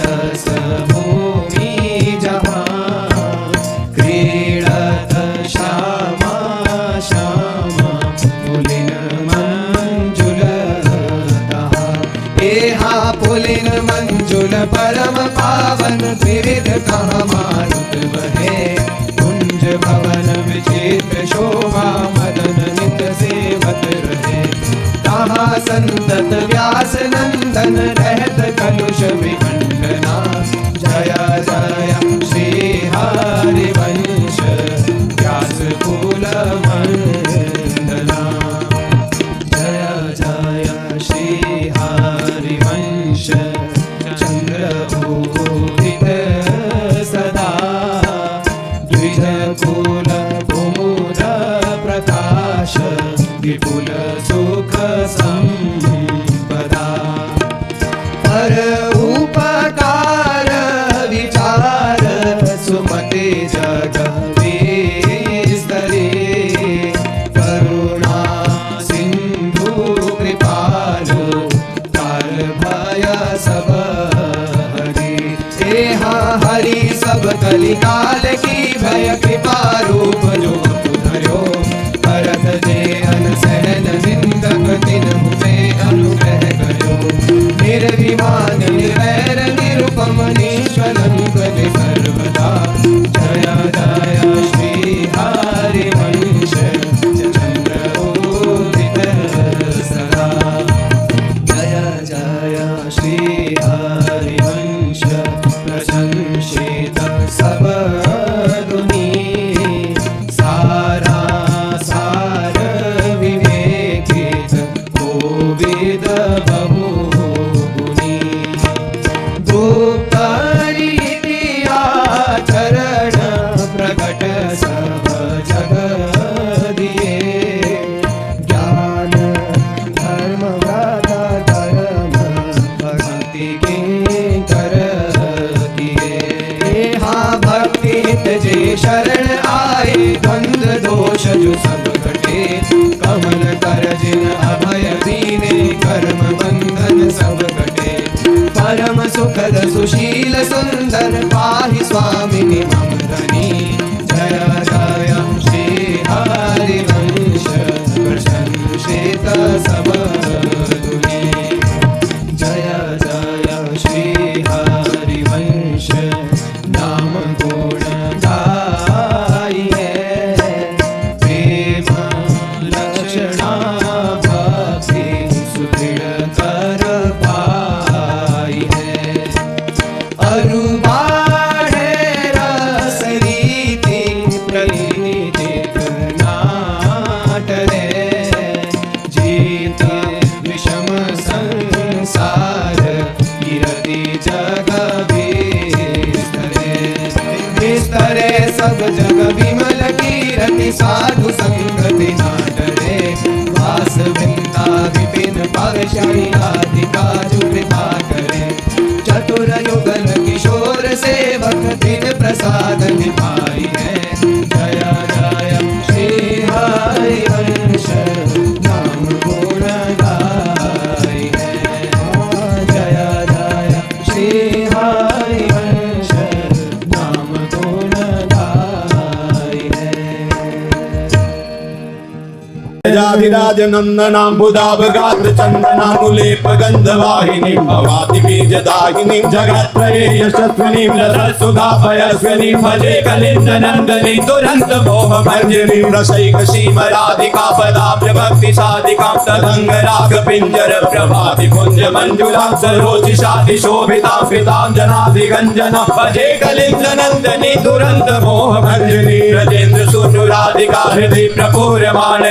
रस भूमि जहाँ क्रीडत श्यामा श्यामा पुलिन मंजुलता। एहा पुलिन मंजुल परम पावन त्रिविध कहा मारुत बहे कुंज भवन विचित्र शोभा मदन नित सेवत रहे। कहा संतत व्यास नंदन रहत कलुष विखंडना। जय जय श्री हरिवंश व्यास कुल मंडला। जय जय श्री हरिवंश चंद्र उदित सदा द्विज कुल कुमुद प्रकाश विपुल सुख संपदा। पर उपकार विचार सुमते जग विस्तरे। करुणा सिंधु कृपालु काल भय सब हरि। एहा हरि सब कलिकाल की भय कृपा रूप जो धर्यो। भरत जे अनसहन निंदक तिन्हु पे अनुग्रह करो। निर्विमान निर्वैर निरुपम निष्कलंक सर्वदा। जय जय श्री हरिवंश चंद्र उदित सदा। जय जय श्री हरिवंश प्रशंसित सब गुणी। सारा सार विवेकित कोविद बहु गुणी। गुप्त रीतिया चरण प्रकट सब जग दिए। ज्ञान धर्म व्रत धर्म भक्ति के कर किए। हाँ भक्ति जे शरण आए द्वंद दोष जो सब कटे। कमल कर जिन अभय दीने कर्म बंधन सब कटे। परम सुखद सुशील सुंदर पाहि स्वामिनि मम धनी। जय जय श्री हरिवंश प्रशंसित सब गुणी। जय जय श्री हरिवंश नाम गुण गाइए। प्रेम लक्षणा भक्ति सुदृढ़ कर पाई है। अरुबाढ़े रस रीति प्रणीति नाटरे। जीत विषम संसार गिरति जग विस्तरे। सब जग विमल कीरति साधु संगति ना डरे। वास विंता विपिन पावशाही आदि काजु कृपा करे। चतुर युगल किशोर सेवक दिन प्रसाद निभाई है। जय जय श्री हरिवंश नाम गुण गाई है। जय जय श्री हरिवंश नाम गुण गाई है। जाधिराज नंदनाम्बुदाभ गात्र चंदनानुलेप गंधवाहिनी। भवाति बीजदाहिनी जगत्त्रये यशस्विनी। रससुधा पयस्विनी भजे कलिंद नंदनी। दुरंत मोह भंजनी रसैक सीम राधिका। पदाब्ज भक्ति साधिका तदंग राग पिंजर प्रभाति कुंज मंजुला। सरोचि शाति शोभिता पितांजनाधिगंजना। भजे कलिंद नंदनी दुरंत मोह भंजनी। ब्रजेंद्र सुनु राधिका हृदय प्रपूर्यमाण।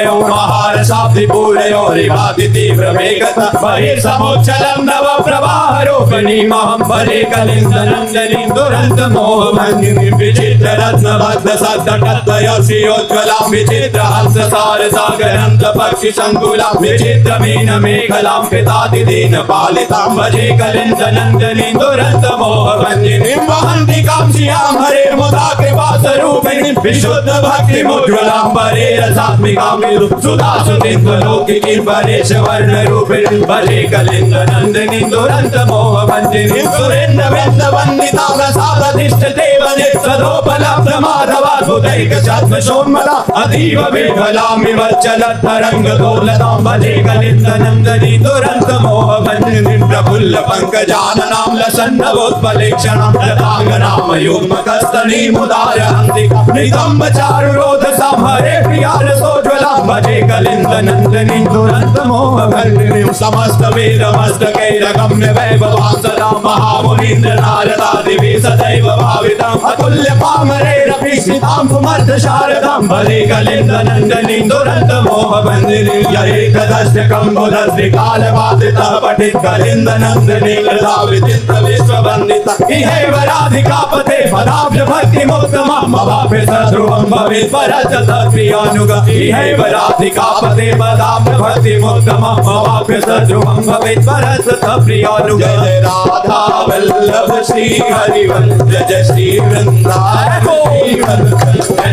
महार शाब्दि पूरयो रिवाति तीव्र वेगत। बहिर्समुच्चलं नव प्रवाह रूपिणी। महं भजे कलिंद नंदनी दुरंत मोह भंजनी। विचित्र रत्न बद्ध सद्ध तत्वयश्रियोज्ज्वला। विचित्र हंस सार सागरंत पक्षि संकुला। विचित्र मीन मेखलां पिताति दीन पालितां। भजे कलिंद नंदनी दुरंत मोह भंजनी। वहन्ति कांक्षियां हरे मुदा कृपा स्वरूपिणी। विशुद्ध भक्ति मुज्ज्वलां परे रसात्मिकां विदु। सुधा सुतित्व लौकिकी परेश वर्ण रूपिणी। भजे कलिंद नंदिनी दुरंत मोह भंजिनी सुरेन्द्र वृंद वंदिता प्रसादिष्ट देवने सदोपलब्ध माधवाद्भुतैक छद्मशोन्मला अतीव विफलामिव चलत् तरंग दोलतां भजे कलिन्द नंदनी दुरंत मोह भंजिनी प्रफुल्ल पंकजाननां लसन्नवोत्पलेक्षणां लतांगनां युग्मकस्तनी मुदार हंसिका नितंब चारुरोध संहरे प्रियार सोज्वलां भजे कलिन्द नंदनी दुरंत मोह भंजिनी समस्त वेद मस्तकैरगम्य वैभवां सदा महामुनीन्द्र नारदादिभिः सदैव भाविताम् अतुल्य पामरैरपि स्थितां सुमर्थ शारदां भजे कलिन्द नंदनी दुरंत मोह भंजिनी यैकदष्टकम्बुधस्त्रिकालवादितः पठित कलिन्द नंदनी लता विचित्र विश्ववन्दिता इहैव राधिकापते पदाब्ज भक्तिमुत्तमं भवाप्य सध्रुवं भवेत् परजत प्रियानुग इहैव राधिकापते पदाब्ज भक्तिमुत्तमं भवाप्य सध्रुवं भवेत् परजत प्रियानुग जय राधा वल्लभ श्री हरिवंश जय श्री वृंदावन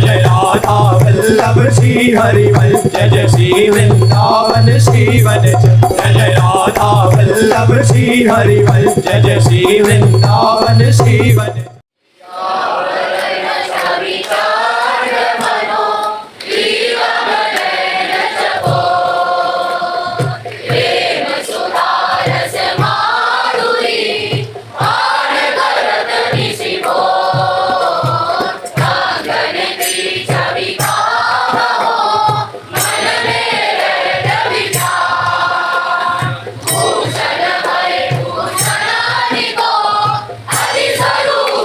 जय राधा वल्लभ श्री हरिवंश जय श्री वृंदावन श्रीवन जय राधा वल्लभ श्री हरिवंश जय श्री वृंदावन श्रीवन भूषण भय भूषण निको हरि स्वरूप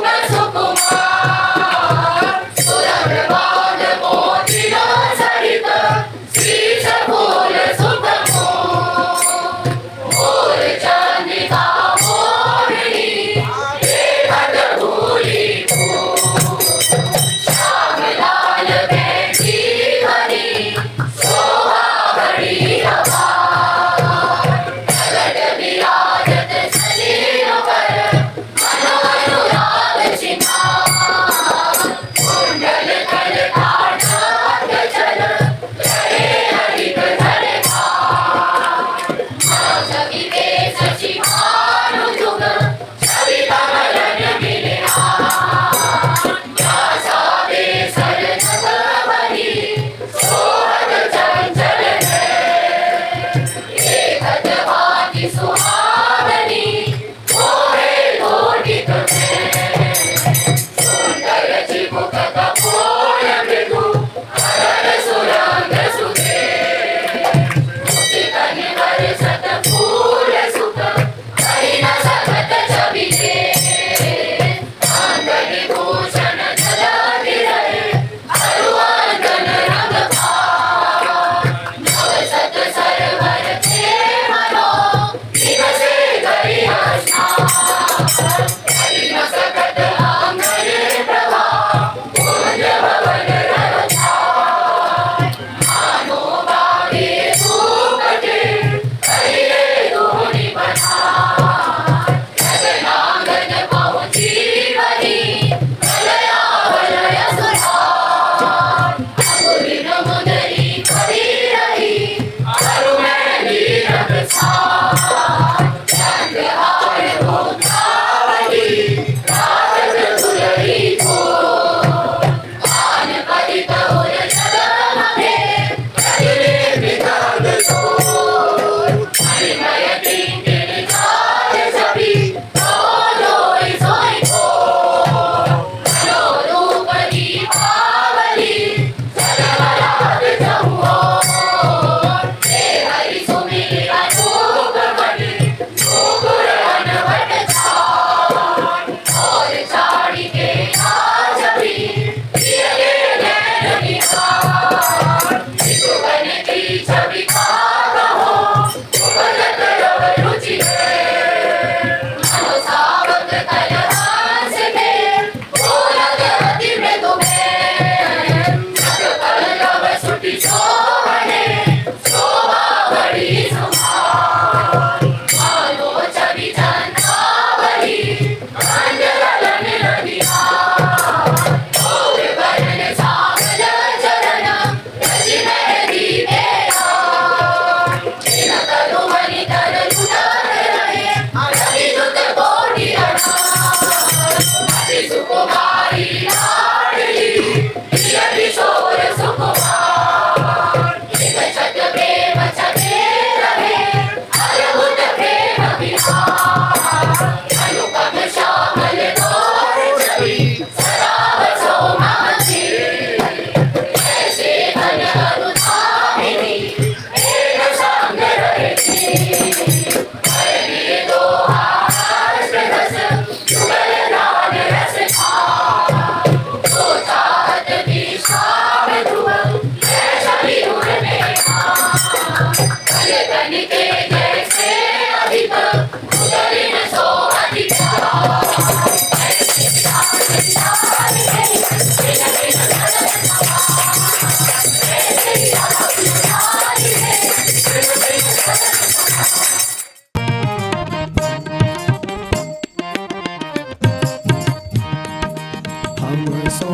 हम सो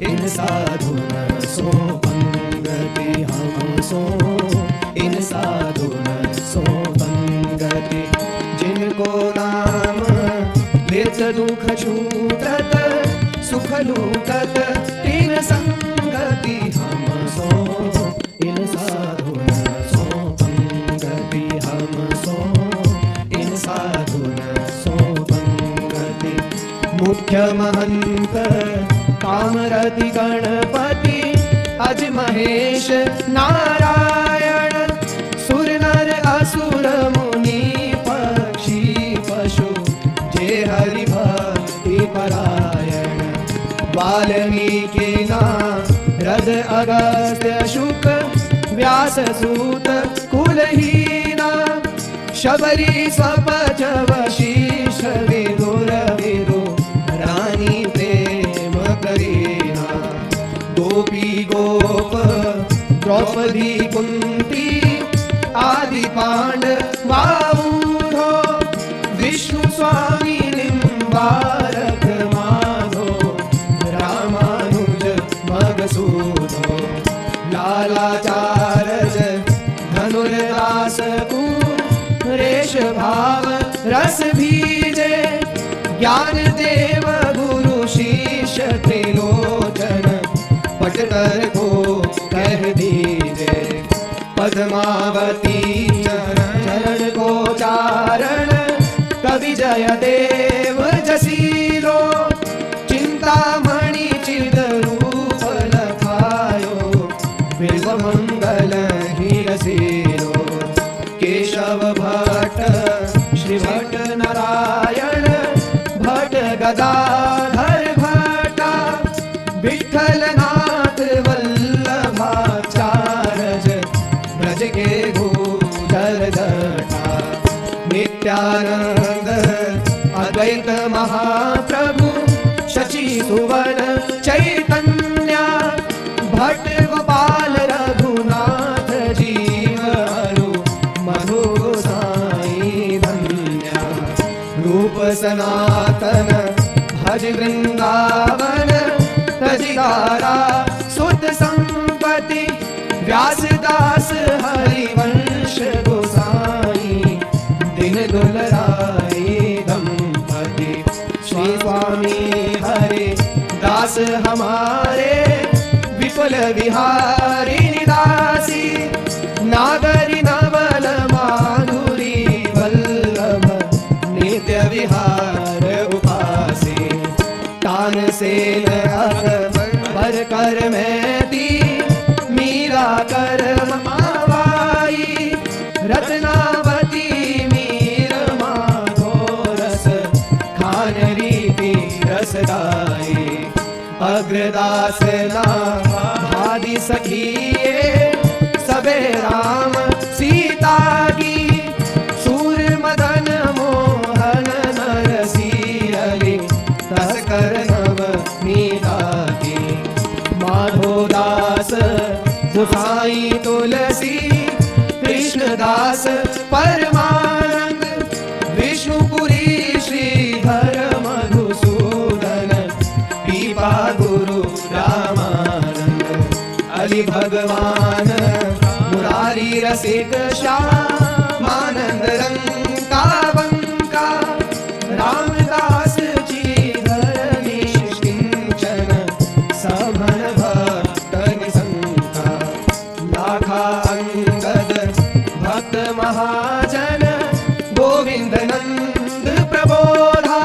इन साधुन सो पंगति, हम सो इन साधुन सो पंगति। जिनको नाम लेत दुख छूटत सुख लूटत तीन संगति। हम सो इन साधुन सो पंगति, हम सो इन साधुन सो पंगति। मुख्य महंत कामरति गणपति अज महेश नारायण। सुर नर असुर मुनि पक्षी पशु जे हरि भक्ति परायण। वाल्मीकि नारद अगस्त्य शुक व्यास सूत कुलहीना। शबरी स्वपच वशिष्ठ विदुर विदु रानी प्रेम करीना। गोपी गोप द्रौपदी कुंती आदि पांडवाऊढ़ो। विष्णु स्वामी निम्बारक माधो रामानुज मगसूदो। लालाचारज धनुर्दास रेश भाव रस भीजे। ज्ञान देव गुरु शिष्य त्रिलोचन पटकर को कह दीजे। पद्मावती चरण को चारण कवि जय देव जसीरो। चिंतामणि चिद रूप लखायो बिल्व मंगल ही रसीरो। केशव भट्ट श्री भट्ट नारायण भट्ट गदाधर भट्टा। विठ्ठल नाथ वल्लभाचार्य ब्रज के भूधर जटा। नित्यानंद अद्वैत महाप्रभु शचि सुवन चैतन्य। भट्ट गोपाल रघुनाथ जीव अरु मधु साई धन्या। रूप सनातन भज वृंदावन तजिदारा सुत संपति। व्यासदास हरिवंश गोसाई दिन दुलराई दंपति। श्री स्वामी हरे दास हमारे विपुल विहारी निदासी। नागरी नवल माधुरी वल्लभ नित्य विहार उपासी। तान सेन अकबर कर मैती मीरा कर मावाई। रत्नावती मीर माधो रस खान रीति रसदाई। अग्रदास भादी सखिए सबे राम सीता की। सूर मदन मोहन नरसिंह तस्कर नव नीता की। माधोदास गोसाई तुलसी कृष्णदास परमानंद। विष्णुपुरी श्रीधर मधुसूदन पीपा गुरु रामानंद। अली भगवान मुरारी रसिक श्यामानंद रंका बंका। रामदास श्रीधर निष्किंचन समन भक्त निसंका। लाखा अंगद भक्त महाजन गोविंद नंद प्रबोधा।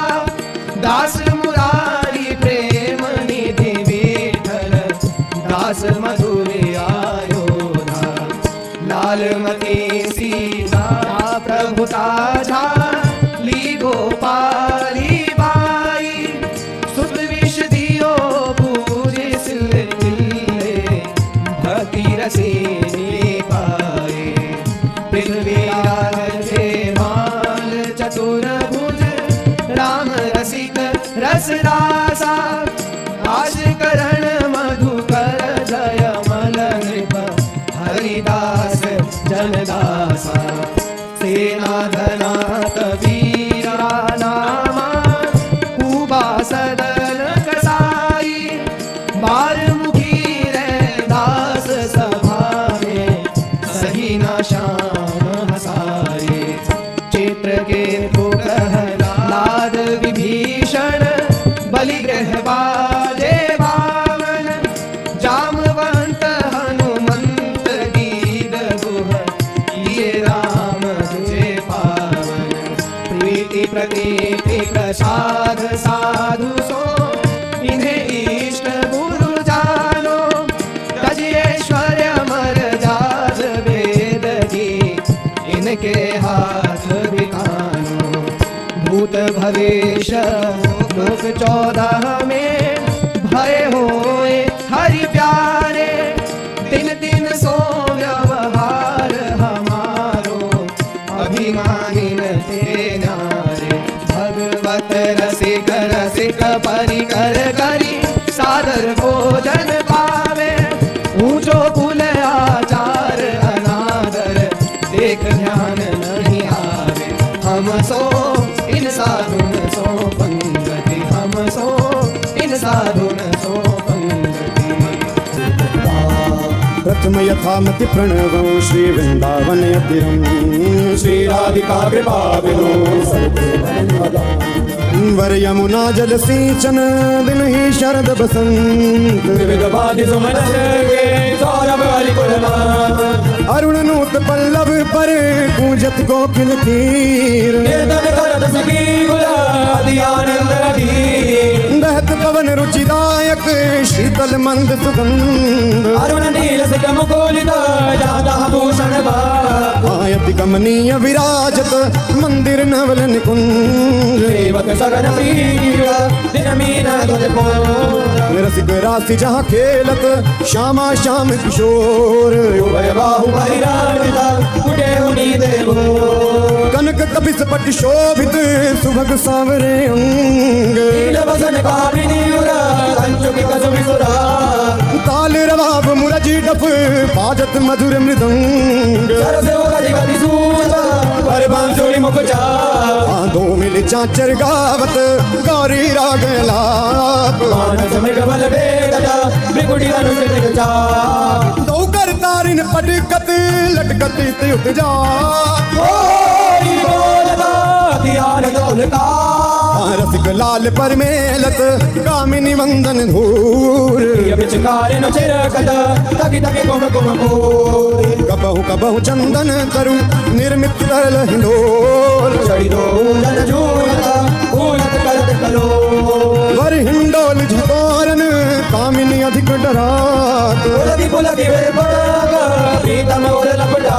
दास मुरारी प्रेम निधि विठल दास मधुरी आयोधा। लालमती सीता प्रभु ताजा ली गोपाली बाई। सुत विष दियो पूजे सिल तिल्ले भक्ति रसीनी पाए। पृथ्वी माल चतुर भुज राम रस रसदासा आज करण मधुकर जय मल नृप हरिदास जनदासा सेना धना कबीरा नामा कुबा सदन कसाई बारमुखी रैदास सभा में सही न श्याम हसाए चित्र के प्रहलाद विभीषण बलिग्रह बाजे बावन जामवंत हनुमंत गीत गुह ये राम तुझे पावन प्रीति प्रतीति प्रसाद साधु सो इन्हें इष्ट गुरु जानो तज ऐश्वर्य मर जात वेद की इनके हाथ बिकानो भूत भविष्य लोक 14 में भय होए हरि प्यारे दिन दिन सो व्यवहार हमारो अभिमानिन ते नारे भगवत रसिक रसिक परिकर करी सादर भोजन पावे ऊंचो कुल आचार अनादर देख ध्यान नहीं आवे हम सो इन साधुन सो पंगति हम सो इन साधुन सो पंगति प्रथम यथामति प्रणवं श्री वृंदावन अतिरं श्री राधिका कृपा विनो वर यमुना जल सिंचन दिन ही शरद बसंत विविध भांति सुमन के सौरभ हरिकुलमा अरुण नूत पल्लव पर पूजत गोकुल कीर दहत पवन रुचिदायक शीतल मंद सुगंध अरुण नील से मुकुलित जाता भूषण आयति कमनीय विराजत मंदिर नवल निकुंज सेवक सगन प्रिय दिन मीना तुझको रसिक राशि जहाँ खेलत श्यामा श्याम किशोर उभय बाहु परिराजिता उठे उनी देवो कनक कपिस पट शोभित सुभग सावरे अंग नील वसन कामिनी उरा कंचुकी कसुमी सुरा ताल रवाब मुरजी डफ बाजत मधुर मृदंग सरसे गति गति सूता पर बांसुरी मुख चा दो मिल चाचर गावत गौरी राग लाप मानस में कमल बेदजा बिकुटी अनुष्ठित चा दो कर तारिन पटकत लटकत त्युत जा ओरी बोलता ध्यान दौलता रसिक लाल पर मेलत कामिनी वंदन धूर बिचकार न चिरकत तकी तकी कुम कुम कोरी कबहु कबहु चंदन तरु निर्मित तरल हिंडोल चढ़ी दो जन झूलता भूलत करत कलो वर हिंडोल झकोरन कामिनी अधिक डरात पुलकी वे पड़ागा प्रीतम और लपटा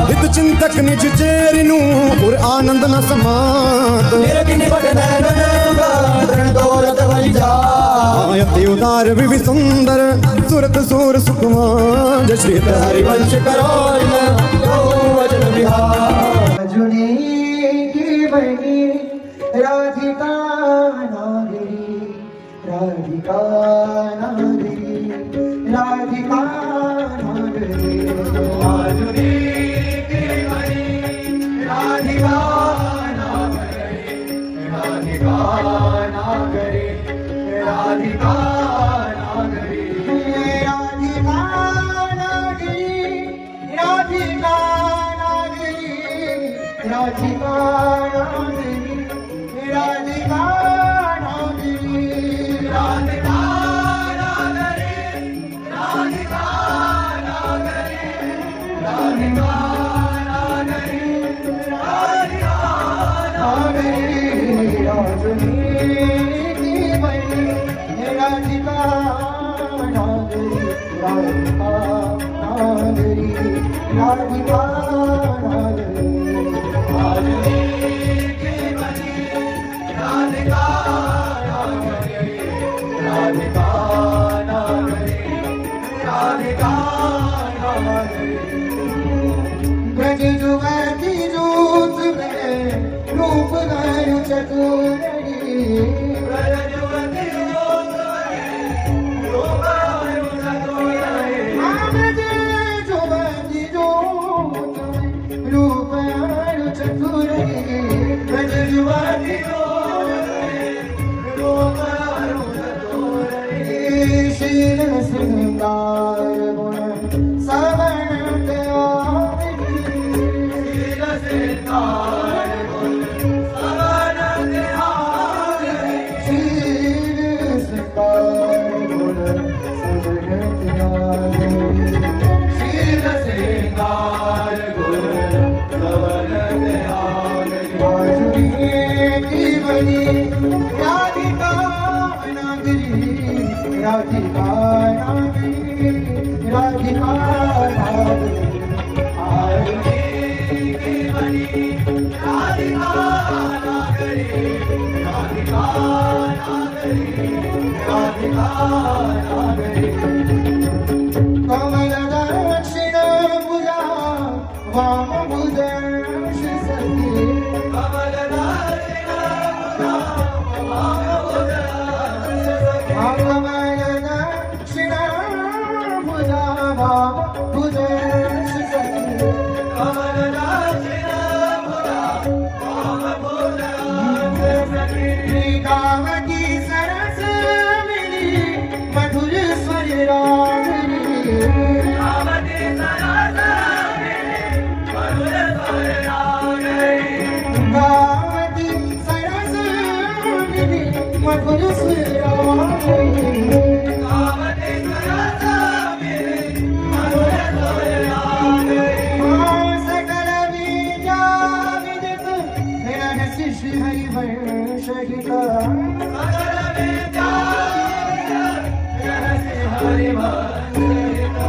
हित चिंतक निज चेरिनु और आनंद न समात निरकिनी बट नैन नैनुगा दृढ़ दौलत वली जा आयति उदार विवि सुंदर सुरत सूर सुकुमार जय श्री हरिवंश करोल यो वचन विहार जुनी की बनी राधिका नागरी राधिका नागरी राधिका नागरी जुनी की बनी राधिका नागरी राधिका नागरी राधिका नागरी राधिका नागरी राधिका नागरी राधिका नागरी राधिका नागरी राधिका नागरी राधिका नागरी राधिका नागरी राधिका नागरी राजनी की बनी राधिका नागरी राधिका नागरी राधिका नागरी राजनी की बनी राधिका नागरी राधिका नागरी राधिका नागरी ब्रज जुगति जूत में रूप गयु चतुररी राधिका नागरी राधिका नागरी कमल दक्षिण भुजा वाम भुजा सती कमल दक्षिण भुजा वाम भुजा कमल दक्षिण भुजा वाम भुजा सती कमल दक्षिण भुजा वाम भुजा सती कामकी सरस मिली मधुर स्वर रागनी कामकी सरस मिली मधुर स्वर रागनी कामकी सरस मिली मधुर स्वर रागनी कामकी सरस मिली मधुर स्वर रागनी सकल विद्या विदित रहस्य श्री हरिवंश गीता सकल विद्या रहस्य हरिवंश गीता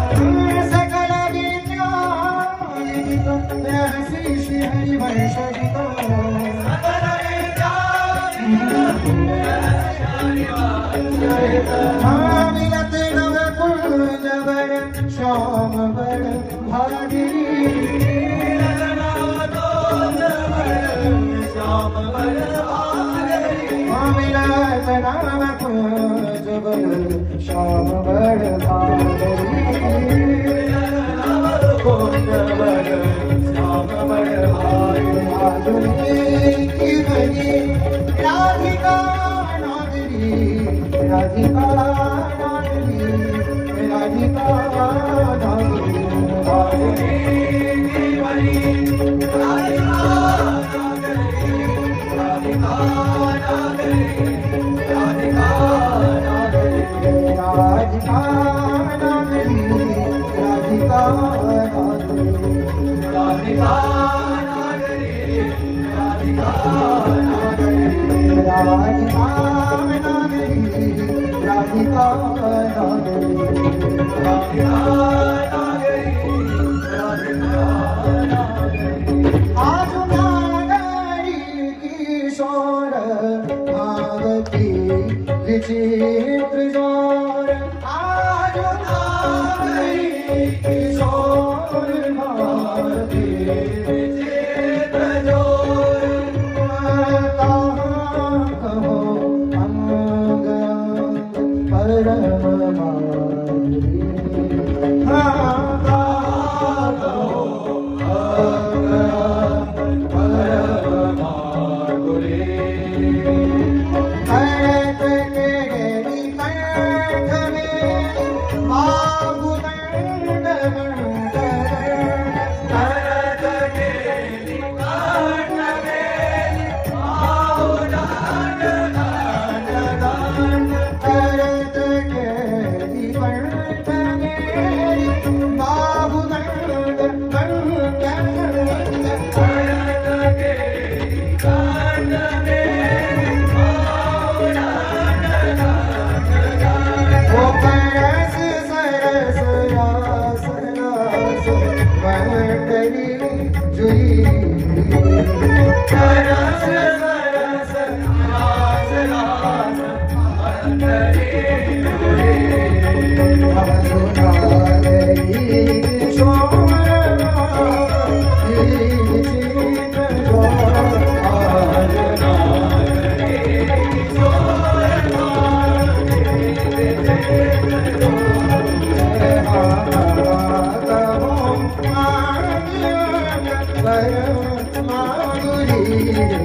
सकल विद्या विदित रहस्य श्री हरिवंश गीता सकल विद्या रहस्य हरिवंश गीता मिलत नव कुंज वर श्याम वर भागिनी मिलत नव कुंज वर श्याम वर भागिनी मिलत नव कुंज वर श्याम वर भागिनी मिलत नव कुंज वर श्याम वर भागिनी की बनी राधिका नागरी राधिका नागरी राधिका नागरी की बनी राधिका नागरी राधिका नागरी राधिका नागरी राधिका नागरी राधिका नागरी राधिका नागरी राधिका नागरी राधिका नागरी राधिका नागरी राधिका नागरी आज नागरी किशोर भावती विचित्र जोर आज नागरी किशोर भावती विचित्र जोर कहो अंग परम माधुरी Maria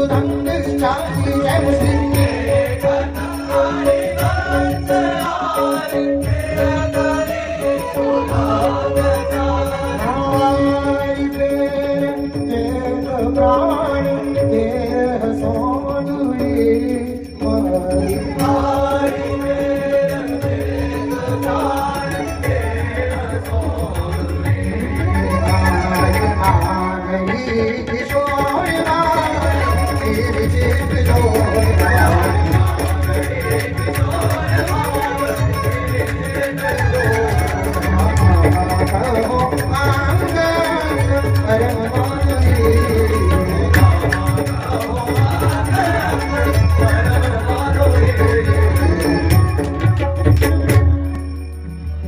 सुरंग चाची जय मुस्लिम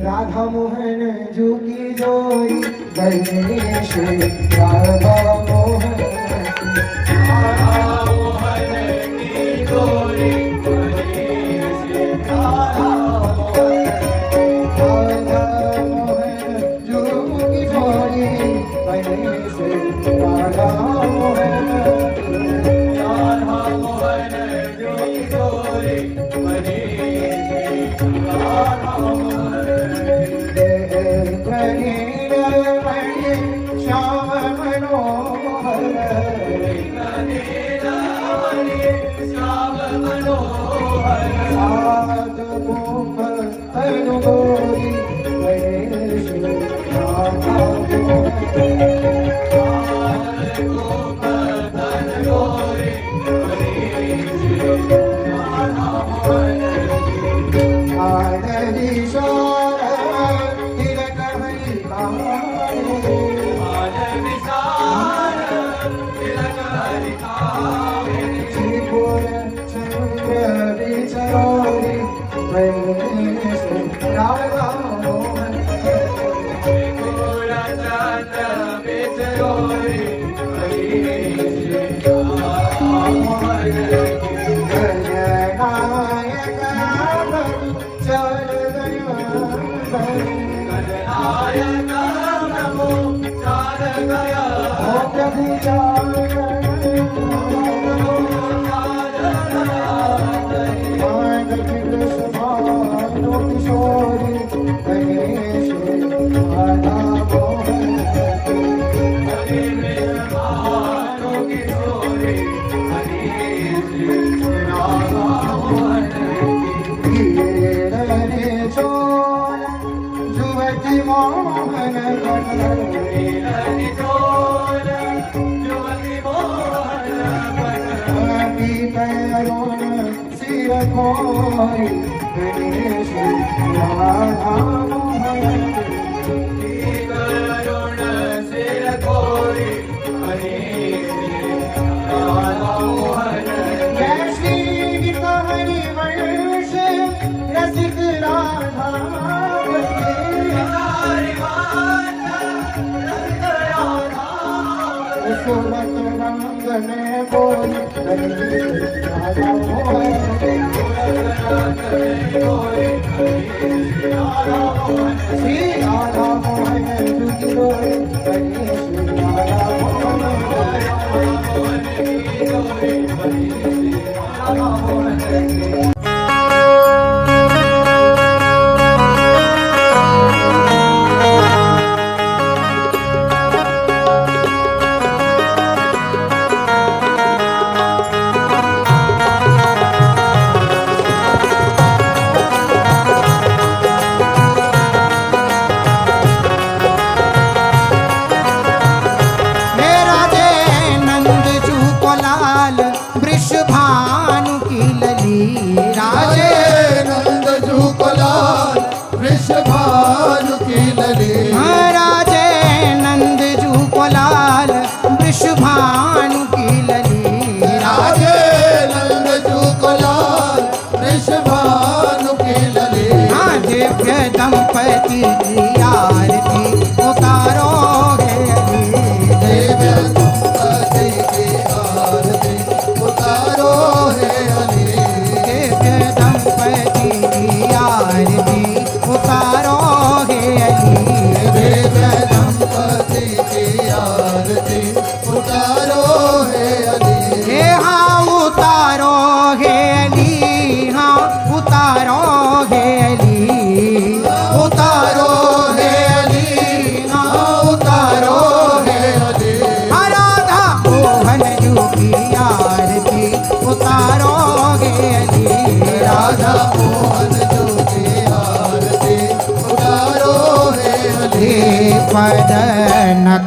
राधा मोहन झुकी जोरी गणेश राधा मोहन की जोरी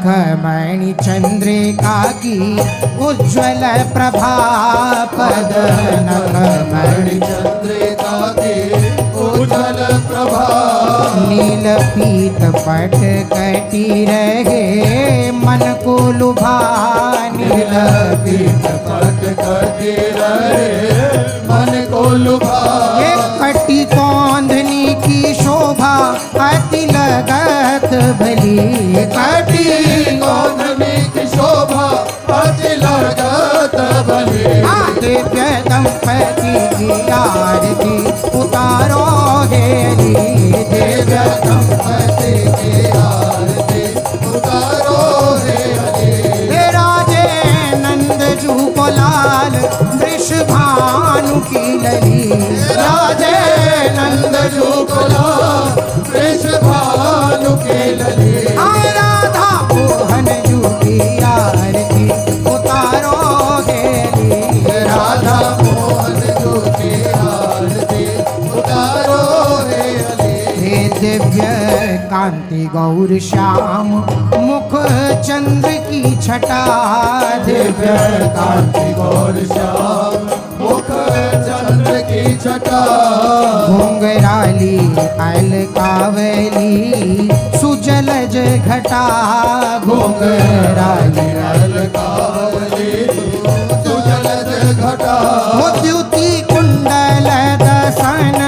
नखमणि चंद्रिका की उज्ज्वल प्रभा पद नखमणि चंद्रिका की उज्ज्वल प्रभा नील पीत पट कटी रहे मन को लुभा नील पीत पट कटी रहे मन को लुभा ये कटी कौंधनी की शोभा अति लगत भली कटी कौंधनी की शोभा अति लगत भली दिव्य दंपति की आरती उतारो हेली दिव्य दंपति की आरती उतारो हेली राजे नंद जू को लाल वृषभानु की लली राजे नंद जू को लाल वृषभानु की लली राधा मोहन जू की आरती उतारो हेली राधा मोहन जू की आरती उतारो हेली हे दिव्य कांति गौर श्याम मुख चंद्र की छटा दिव्य कांति गौर श्याम मुख चंद्र की छटा घुंघराली अलकावली सुजलज घटा घुंघराली अलकावली सुजलज घटा द्युति कुंडल दसन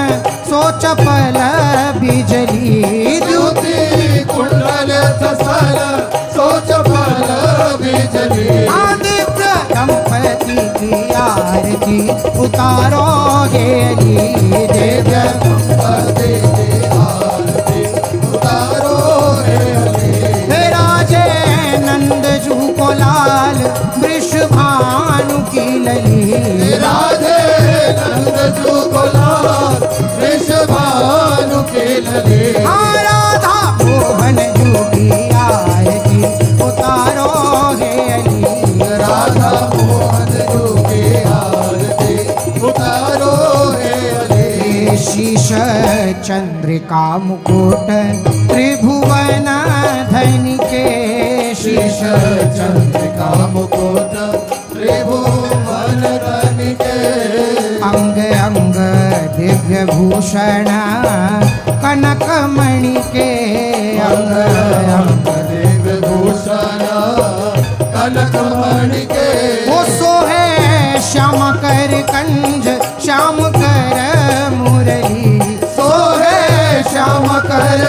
सो चपल बिजली द्युति कुंडल दसन सो चपल बिजली दिव्य दंपति की आरती उतारो हेली दिव्य दंपति की आरती उतारो हेली राजे नंद जू को लाल वृषभानु की लली राधे नंद जू को लाल वृषभानु की लली राधा मोहन जू की आरती उतारो हेली राधा मोहन जू की आरती उतारो हेली शीश चंद्रिका मुकुट त्रिभुवन धनि के शीश चंद्रिका मुकुट त्रिभुवन धनि के अंग अंग दिव्य भूषण कनक मणि के अंग अंग दिव्य भूषण कनक मणि के वो सोहे श्याम कर कंज श्याम कर मुरली सोहे श्याम कर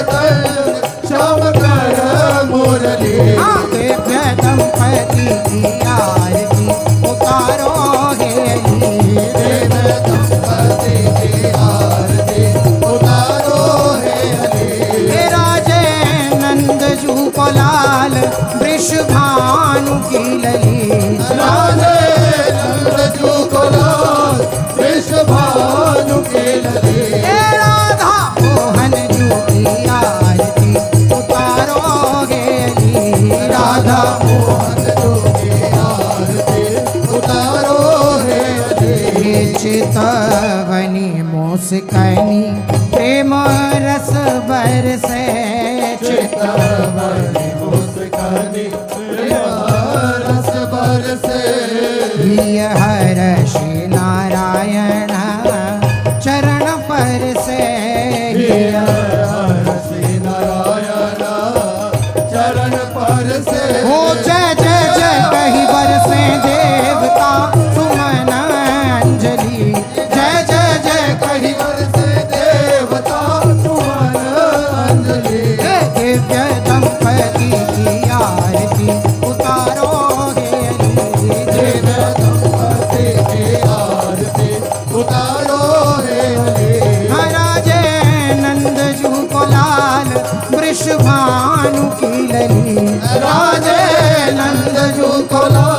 श्याम कर मुरली दिव्य दंपति की आरती उतारो हेली दिव्य दंपति की आरती उतारो हेली राजे नंद जू को लाल वृषभानु की लली राधे नंद जू को लाल वृषभानु की लली राधा मोहन जू की आरती उतारो हेली राधा मोहन जू की आरती उतारो हेली चितवनी मुस्कनी प्रेम रस बरसे चितवनी मुस्कनी रस बरसे हिय हर्षि नारायण चरण पर से हिय हर्षि नारायण चरण पर से हो जय जय जय कही बरसे देवता सुमन अंजलि जय जय जय कही बरसे देवता सुमन अंजलि दिव्य दंपति की आरती उतारो हेली दिव्य दंपति की आरती उतारो हेली राजे नंद जू को लाल वृषभानु की लली राजे नंद जू को लाल